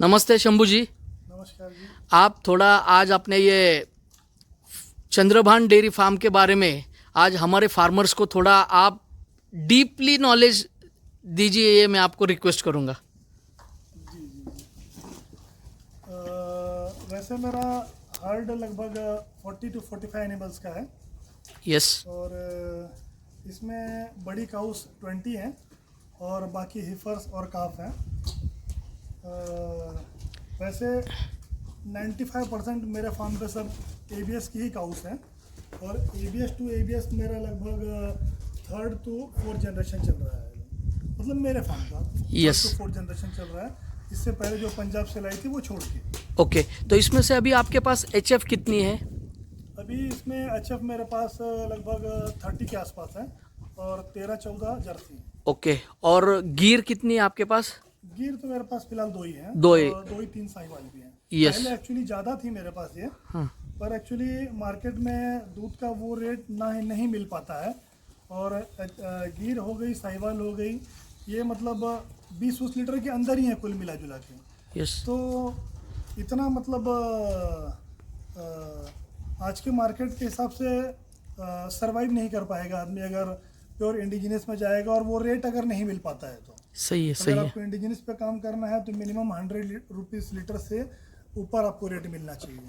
नमस्ते शंभू जी। नमस्कार जी। आप थोड़ा आज अपने ये चंद्रभान डेयरी फार्म के बारे में आज हमारे फार्मर्स को थोड़ा आप डीपली नॉलेज दीजिए, ये मैं आपको रिक्वेस्ट करूंगा। जी जी जी। वैसे मेरा हर्ड लगभग 40 to 45 एनिमल्स का है यस। और इसमें बड़ी काउस 20 हैं और बाकी हिफर्स और काफ हैं। वैसे 95% मेरे फार्म पे सब ABS की ही काउस हैं और ABS टू ABS मेरा लगभग 3rd to 4th जनरेशन चल रहा है, मतलब मेरे फार्म का 3rd to 4th जनरेशन चल रहा है। इससे पहले जो पंजाब से लाई थी वो छोड़ के। ओके, तो इसमें से अभी आपके पास HF कितनी है? अभी इसमें HF मेरे पास लगभग 30 के आसपास है और 13-14 जर्सी हैं। ओके, और गिर कितनी है आपके पास? गिर तो मेरे पास फिलहाल 2 ही हैं, दो ही। और 2-3 साहिवाल भी हैं। Yes. पहले एक्चुअली ज़्यादा थी मेरे पास ये, हाँ। पर एक्चुअली मार्केट में दूध का वो रेट नहीं मिल पाता है और गिर हो गई, साहिवाल हो गई, ये मतलब 20 लीटर के अंदर ही है कुल मिला जुला के। यस। तो इतना मतलब आज के मार्केट के हिसाब से सरवाइव नहीं कर पाएगा आदमी अगर प्योर इंडिजिनस में जाएगा और वो रेट अगर नहीं मिल पाता है तो। सही है, सही अगर है। आपको इंडिजिनस पे काम करना है तो मिनिमम 100 रुपीज़ लीटर से ऊपर आपको रेट मिलना चाहिए।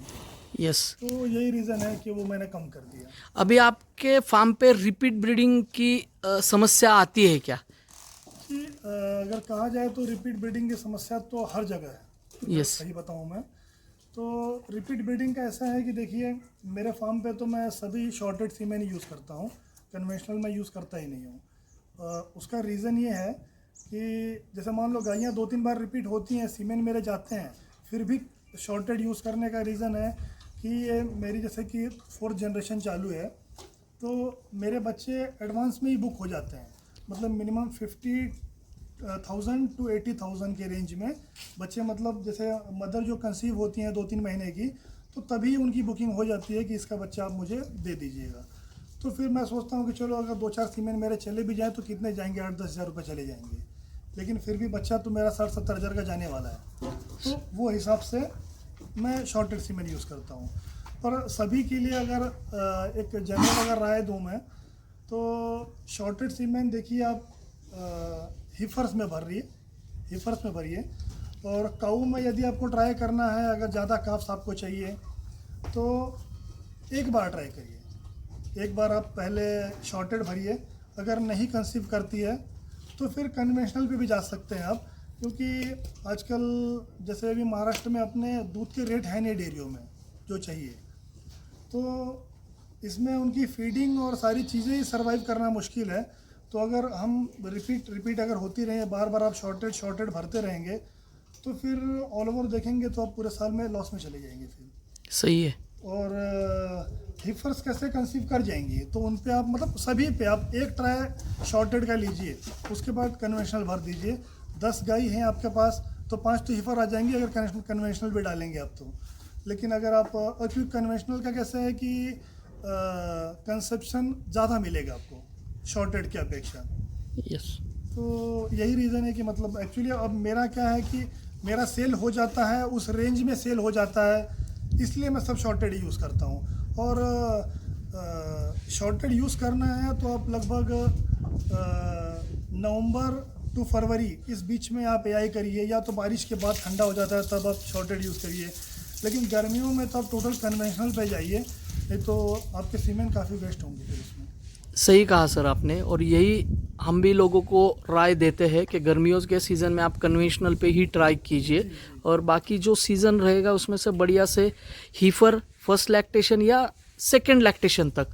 यस। तो यही रीज़न है कि वो मैंने कम कर दिया। अभी आपके फार्म पे रिपीट ब्रीडिंग की समस्या आती है क्या? कि अगर कहा जाए तो रिपीट ब्रीडिंग की समस्या तो हर जगह है। Yes. सही बताऊँ मैं तो रिपीट ब्रीडिंग का ऐसा है कि देखिए मेरे फार्म पे तो मैं सभी शॉर्टेड सीमेन यूज़ करता हूँ, कन्वेंशनल मैं यूज़ करता ही नहीं हूँ। उसका रीज़न ये है कि जैसे मान लो गायें 2-3 बार रिपीट होती हैं, सीमेन मेरे जाते हैं, फिर भी शॉर्टेड यूज़ करने का रीज़न है कि ये मेरी जैसे कि 4th जनरेशन चालू है तो मेरे बच्चे एडवांस में ही बुक हो जाते हैं, मतलब मिनिमम 50,000 to 80,000 के रेंज में बच्चे, मतलब जैसे मदर जो कंसीव होती हैं 2-3 महीने की तो तभी उनकी बुकिंग हो जाती है कि इसका बच्चा आप मुझे दे दीजिएगा। तो फिर मैं सोचता हूँ कि चलो अगर 2-4 सीमेन मेरे चले भी जाएँ तो कितने जाएंगे, 8-10 हज़ार रुपये चले जाएंगे, लेकिन फिर भी बच्चा तो मेरा 60-70 हज़ार का जाने वाला है। तो वो हिसाब से मैं शॉर्टेड सीमेन यूज़ करता हूँ। पर सभी के लिए अगर एक जनरल अगर राय दूँ मैं तो शॉर्टेड सीमेन देखिए आप हिफर्स में भरिए और काऊ में यदि आपको ट्राई करना है, अगर ज़्यादा काफ्स आपको चाहिए तो एक बार ट्राई करिए। एक बार आप पहले शॉर्टेड भरिए, अगर नहीं कंसीव करती है तो फिर कन्वेंशनल पे भी जा सकते हैं आप, क्योंकि आजकल जैसे अभी महाराष्ट्र में अपने दूध के रेट है नहीं डेयरियों में जो चाहिए, तो इसमें उनकी फीडिंग और सारी चीज़ें ही सर्वाइव करना मुश्किल है। तो अगर हम रिपीट अगर होती रहे, बार बार आप शॉर्टेड भरते रहेंगे तो फिर ऑल ओवर देखेंगे तो आप पूरे साल में लॉस में चले जाएंगे फिर। सही है। और हिफर्स कैसे कंसीव कर जाएंगी तो उन पे आप, मतलब सभी पे आप एक ट्राई शॉर्टेड का लीजिए, उसके बाद कन्वेंशनल भर दीजिए। 10 गाय हैं आपके पास तो 5 तो हिफर आ जाएंगी अगर कन्वेंशनल भी डालेंगे आप तो। लेकिन अगर आप क्योंकि कन्वेंशनल का कैसा है कि कंसेप्शन ज़्यादा मिलेगा आपको शॉर्टेड की अपेक्षा। यस। तो यही रीज़न है कि मतलब एक्चुअली अब मेरा क्या है कि मेरा सेल हो जाता है, उस रेंज में सेल हो जाता है, इसलिए मैं सब शॉर्टेड ही यूज़ करता हूँ। और शॉर्टेड यूज़ करना है तो आप लगभग नवंबर टू फरवरी इस बीच में आप AI करिए, या तो बारिश के बाद ठंडा हो जाता है तब आप शॉर्टेड यूज़ करिए। लेकिन गर्मियों में तो आप टोटल कन्वेंशनल पे जाइए, नहीं तो आपके सीमेन काफ़ी वेस्ट होंगे फिर उसमें। सही कहा सर आपने, और यही हम भी लोगों को राय देते हैं कि गर्मियों के सीज़न में आप कन्वेंशनल पे ही ट्राई कीजिए, और बाकी जो सीज़न रहेगा उसमें से बढ़िया से हीफर फर्स्ट लैक्टेशन या सेकंड लैक्टेशन तक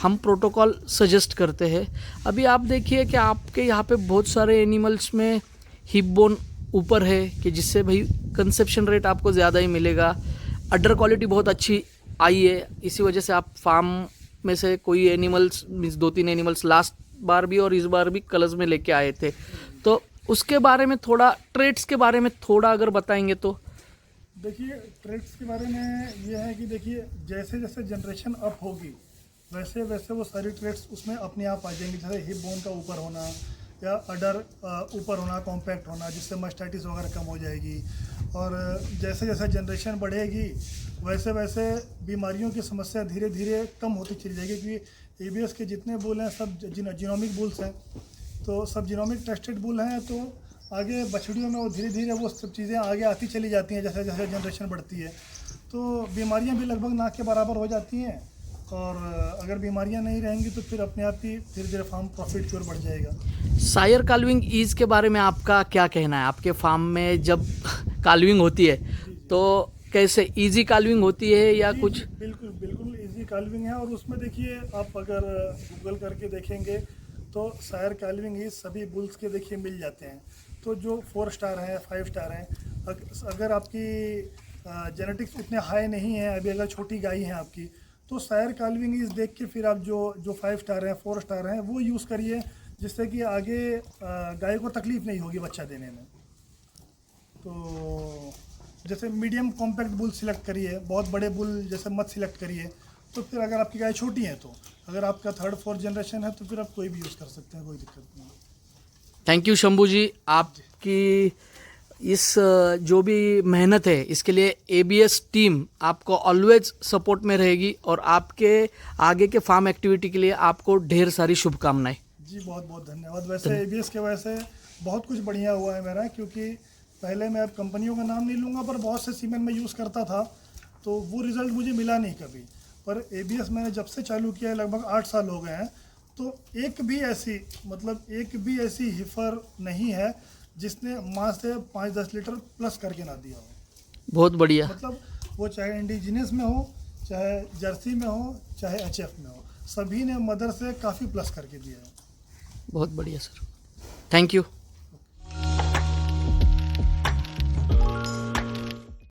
हम प्रोटोकॉल सजेस्ट करते हैं। अभी आप देखिए कि आपके यहाँ पे बहुत सारे एनिमल्स में हिप बोन ऊपर है कि जिससे भाई कंसेप्शन रेट आपको ज़्यादा ही मिलेगा। अडर क्वालिटी बहुत अच्छी आई है, इसी वजह से आप फार्म में से कोई एनिमल्स मीन्स 2-3 एनिमल्स लास्ट बार भी और इस बार भी कलर्स में लेके आए थे, तो उसके बारे में थोड़ा, ट्रेड्स के बारे में थोड़ा अगर बताएंगे तो। देखिए ट्रेड्स के बारे में ये है कि देखिए जैसे जैसे जनरेशन अप होगी वैसे वैसे वो सारी ट्रेड्स उसमें अपने आप आ जाएंगी। जैसे हिप बोन का ऊपर होना या अडर ऊपर होना, कॉम्पैक्ट होना, जिससे मस्टाइटिस वगैरह कम हो जाएगी, और जैसे जैसे जनरेशन बढ़ेगी वैसे वैसे बीमारियों की समस्या धीरे धीरे कम होती चली जाएगी, क्योंकि एबीएस के जितने बुल हैं सब जीनोमिक बुल्स हैं, तो सब जीनोमिक टेस्टेड बुल हैं। तो आगे बछड़ियों में वो धीरे धीरे वो सब चीज़ें आगे आती चली जाती हैं जैसे जैसे जनरेशन बढ़ती है, तो बीमारियां भी लगभग ना के बराबर हो जाती हैं। और अगर बीमारियां नहीं रहेंगी तो फिर अपने आप ही धीरे धीरे फार्म प्रॉफिट की ओर बढ़ जाएगा। सायर काल्विंग ईज के बारे में आपका क्या कहना है? आपके फार्म में जब काल्विंग होती है तो कैसे इजी काल्विंग होती है या जी, कुछ? बिल्कुल बिल्कुल इजी काल्विंग है। और उसमें देखिए आप अगर गूगल करके देखेंगे तो सायर काल्विंग इज सभी बुल्स के देखिए मिल जाते हैं। तो जो 4 स्टार हैं 5 स्टार हैं, अगर आपकी जेनेटिक्स उतने हाई नहीं है, अभी अगर छोटी गाय है आपकी, तो सायर काल्विंग इज देख के फिर आप जो 5 स्टार हैं 4 स्टार हैं वो यूज़ करिए, जिससे कि आगे गाय को तकलीफ़ नहीं होगी बच्चा देने में। तो जैसे मीडियम कॉम्पैक्ट बुल सिलेक्ट करिए, बहुत बड़े बुल जैसे मत सिलेक्ट करिए। तो फिर अगर आपकी गाय छोटी है, तो अगर आपका 3rd 4th जनरेशन है तो फिर आप कोई भी यूज़ कर सकते हैं, कोई दिक्कत नहीं। थैंक यू शंभू जी, आपकी इस जो भी मेहनत है इसके लिए एबीएस टीम आपको ऑलवेज सपोर्ट में रहेगी और आपके आगे के फार्म एक्टिविटी के लिए आपको ढेर सारी शुभकामनाएं। जी बहुत बहुत धन्यवाद। वैसे एबीएस के वजह से बहुत कुछ बढ़िया हुआ है मेरा, क्योंकि पहले मैं अब कंपनियों का नाम नहीं लूँगा पर बहुत से सीमेंट में यूज़ करता था तो वो रिज़ल्ट मुझे मिला नहीं कभी। पर एबीएस मैंने जब से चालू किया है लगभग 8 साल हो गए हैं, तो एक भी ऐसी हिफर नहीं है जिसने माँ से 5-10 लीटर प्लस करके ना दिया हो। बहुत बढ़िया। मतलब वो चाहे इंडिजिनस में हो, चाहे जर्सी में हो, चाहे एचएफ में हो, सभी ने मदर से काफ़ी प्लस करके दिया है। बहुत बढ़िया सर, थैंक यू।